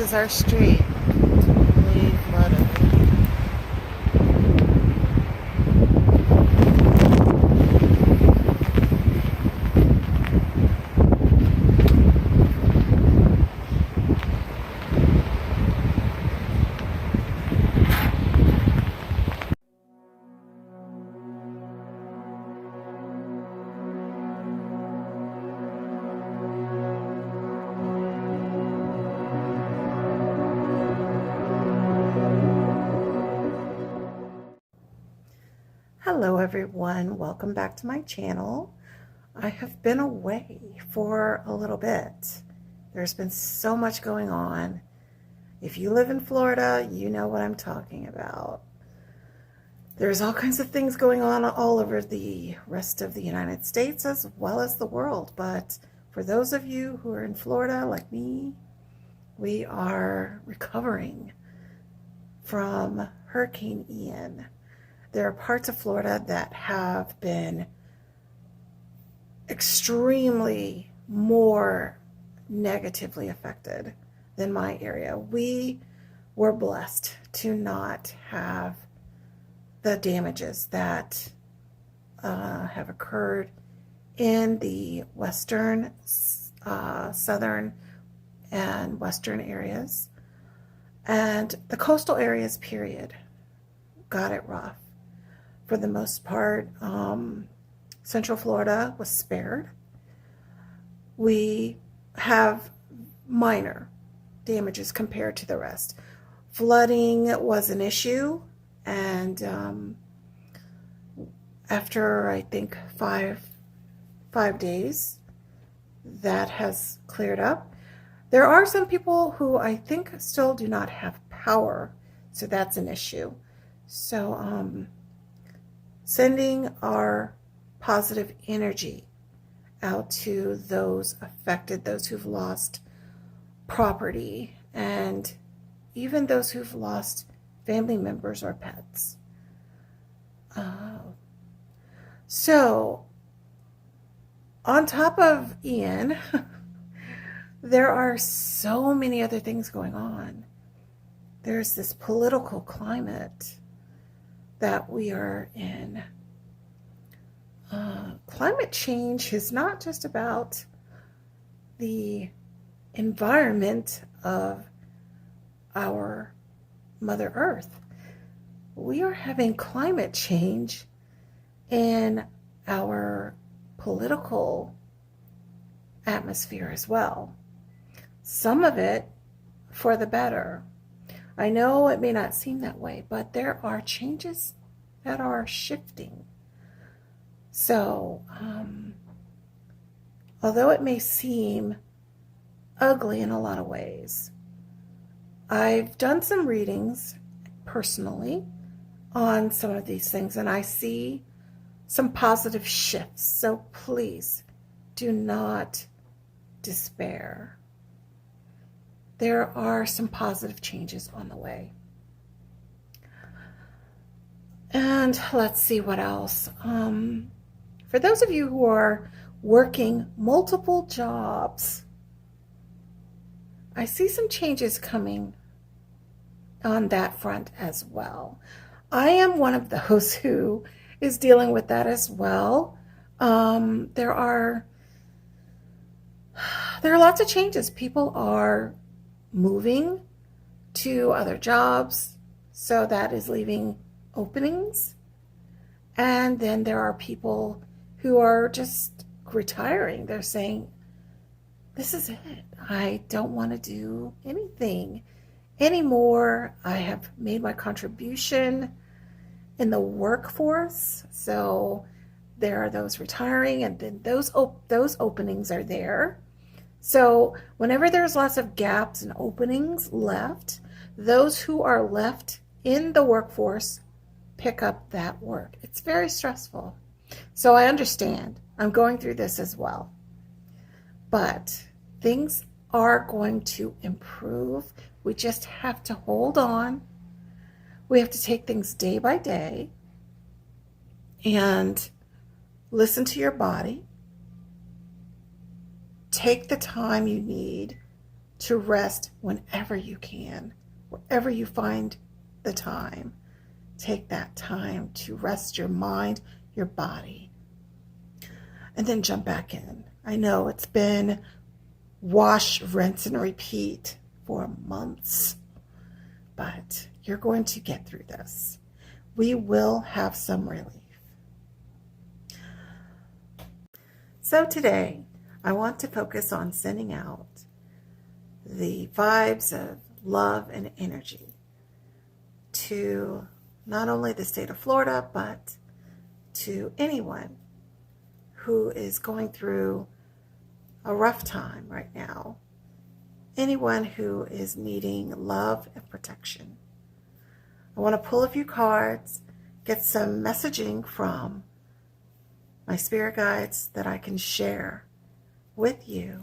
is our street. Totally flooded. Hello everyone, welcome back to my channel. I have been away for a little bit. There's been so much going on. If you live in Florida, you know what I'm talking about. There's all kinds of things going on all over the rest of the United States as well as the world. But for those of you who are in Florida like me, we are recovering from Hurricane Ian. There are parts of Florida that have been extremely more negatively affected than my area. We were blessed to not have the damages that have occurred in the western, southern, and western areas. And the coastal areas, period, got it rough. For the most part, Central Florida was spared. We have minor damages compared to the rest. Flooding was an issue, and after I think five days, that has cleared up. There are some people who I think still do not have power, so that's an issue. So sending our positive energy out to those affected, those who've lost property, and even those who've lost family members or pets. So, on top of Ian, there are so many other things going on. There's this political climate that we are in. Climate change is not just about the environment of our Mother Earth. We are having climate change in our political atmosphere as well. Some of it for the better. I know it may not seem that way, but there are changes that are shifting. So, although it may seem ugly in a lot of ways, I've done some readings personally on some of these things, and I see some positive shifts. So please do not despair. There are some positive changes on the way. And let's see what else. For those of you who are working multiple jobs, I see some changes coming on that front as well. I am one of those who is dealing with that as well. There are lots of changes. People are moving to other jobs, so that is leaving openings. And then there are people who are just retiring. They're saying, this is it. I don't want to do anything anymore. I have made my contribution in the workforce. So there are those retiring, and then those openings are there. So whenever there's lots of gaps and openings left, those who are left in the workforce pick up that work. It's very stressful. So I understand. I'm going through this as well. But things are going to improve. We just have to hold on. We have to take things day by day and listen to your body. Take the time you need to rest whenever you can, wherever you find the time. Take that time to rest your mind, your body, and then jump back in. I know it's been wash, rinse, and repeat for months, but you're going to get through this. We will have some relief. So today, I want to focus on sending out the vibes of love and energy to not only the state of Florida, but to anyone who is going through a rough time right now. Anyone who is needing love and protection. I want to pull a few cards, get some messaging from my spirit guides that I can share with you.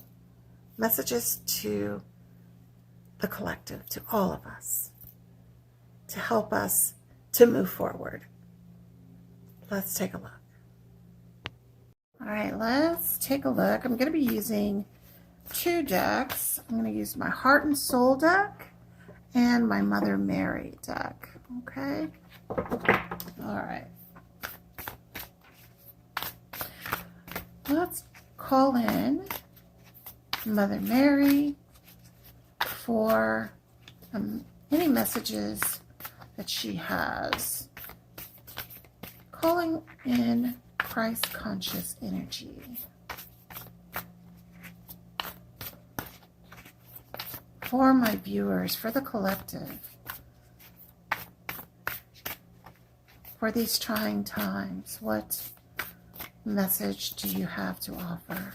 Messages to the collective, to all of us, to help us to move forward. Let's take a look. All right, let's take a look. I'm going to be using 2 decks. I'm going to use my Heart and Soul deck and my Mother Mary deck. Okay? All right. Let's call in Mother Mary for any messages that she has. Calling in Christ conscious energy. For my viewers, for the collective, for these trying times, what message do you have to offer?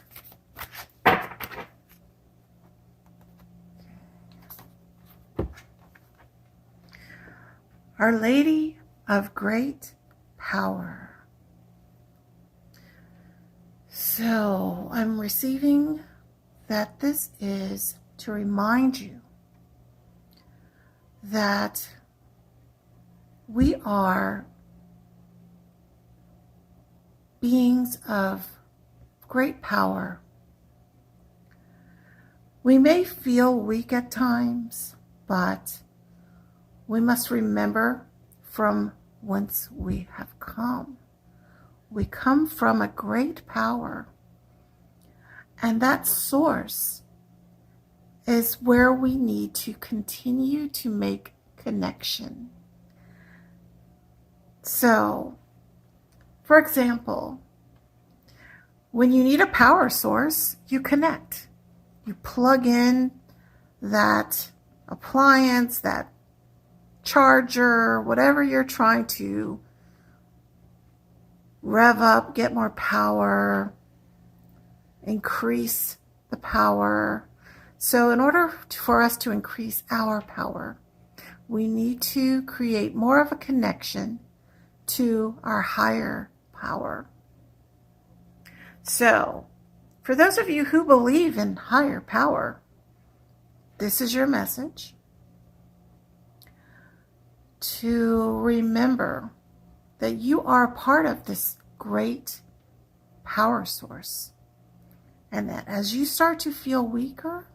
Our Lady of Great Power. So I'm receiving that this is to remind you that we are beings of great power. We may feel weak at times, but we must remember from whence we have come. We come from a great power, and that source is where we need to continue to make connection. So, for example, when you need a power source, you connect. You plug in that appliance, that charger, whatever you're trying to rev up, get more power, increase the power. So in order for us to increase our power, we need to create more of a connection to our higher power. So for those of you who believe in higher power, this is your message. To remember that you are part of this great power source, and that as you start to feel weaker,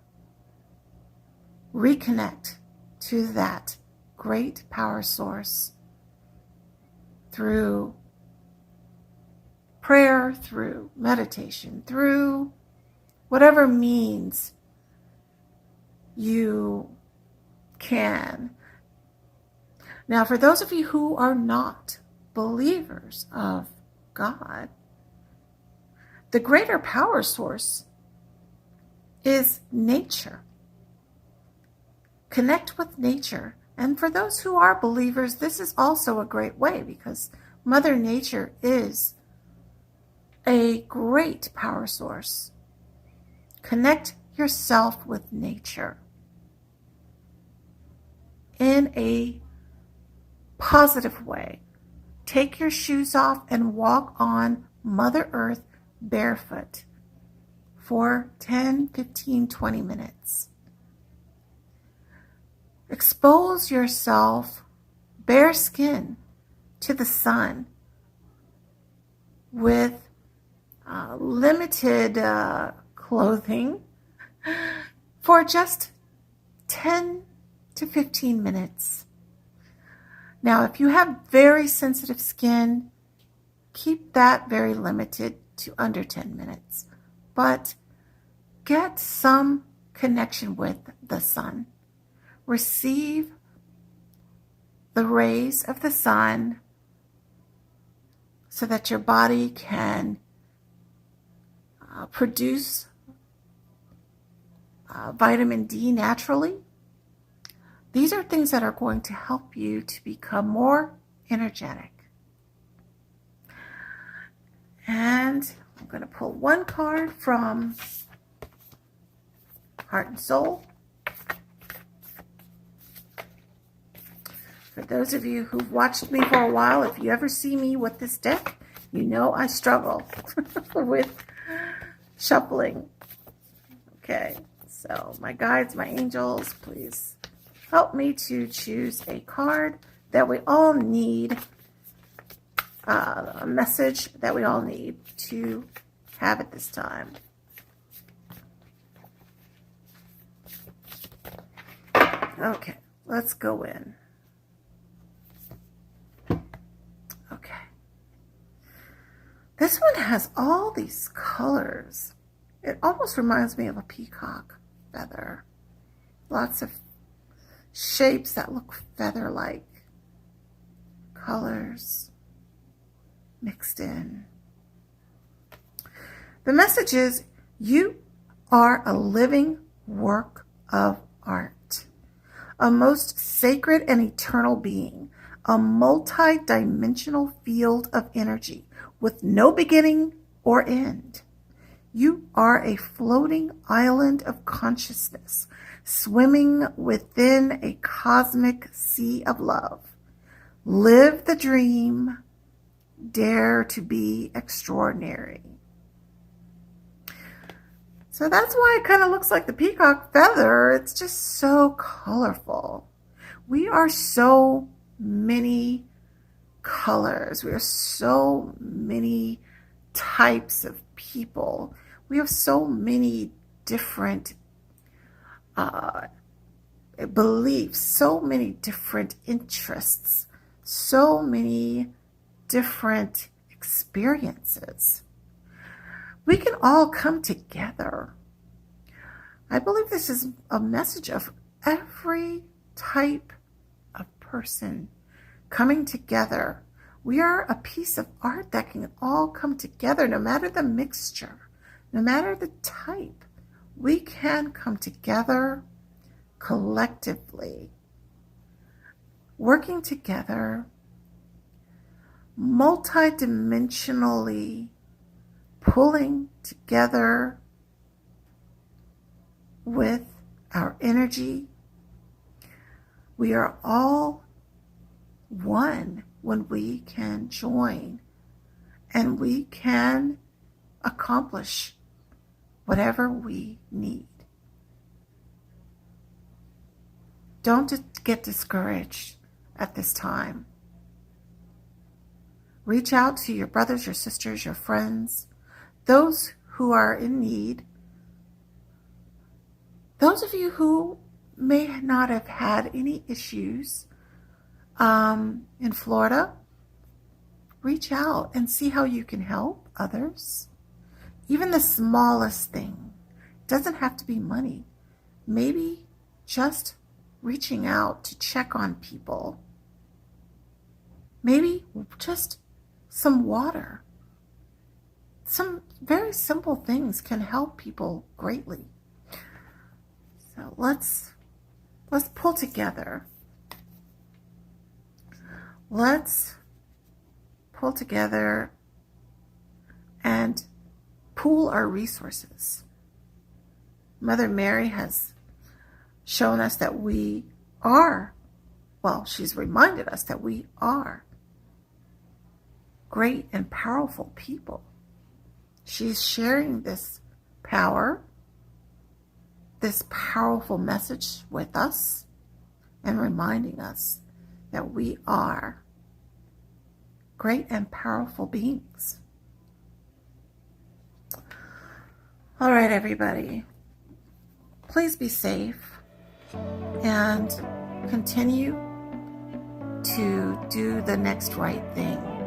reconnect to that great power source through prayer, through meditation, through whatever means you can. Now, for those of you who are not believers of God, the greater power source is nature. Connect with nature. And for those who are believers, this is also a great way, because Mother Nature is a great power source. Connect yourself with nature in a positive way. Take your shoes off and walk on Mother Earth barefoot for 10, 15, 20 minutes. Expose yourself bare skin to the sun with limited clothing for just 10 to 15 minutes. Now, if you have very sensitive skin, keep that very limited to under 10 minutes. But get some connection with the sun. Receive the rays of the sun so that your body can produce vitamin D naturally. These are things that are going to help you to become more energetic. And I'm going to pull one card from Heart and Soul. For those of you who've watched me for a while, if you ever see me with this deck, you know I struggle with shuffling. Okay, so my guides, my angels, please help me to choose a card that we all need, a message that we all need to have at this time. Okay, let's go in. Okay. This one has all these colors. It almost reminds me of a peacock feather. Lots of shapes that look feather-like. Colors mixed in. The message is, you are a living work of art, a most sacred and eternal being, a multi-dimensional field of energy with no beginning or end. You are a floating island of consciousness, swimming within a cosmic sea of love. Live the dream, dare to be extraordinary. So that's why it kind of looks like the peacock feather. It's just so colorful. We are so many colors. We are so many types of people. We have so many different beliefs, so many different interests, so many different experiences. We can all come together. I believe this is a message of every type of person coming together. We are a piece of art that can all come together, no matter the mixture, no matter the type. We can come together collectively, working together, multidimensionally, pulling together with our energy. We are all one when we can join, and we can accomplish whatever we need. Don't get discouraged at this time. Reach out to your brothers, your sisters, your friends, those who are in need. Those of you who may not have had any issues in Florida, reach out and see how you can help others. Even the smallest thing doesn't have to be money. Maybe just reaching out to check on people. Maybe just some water. Some very simple things can help people greatly. So let's pull together. Let's pull together and pool our resources. Mother Mary has shown us that we are, well, she's reminded us that we are great and powerful people. She's sharing this power, this powerful message with us, and reminding us that we are great and powerful beings. All right, everybody. Please be safe. and continue to do the next right thing.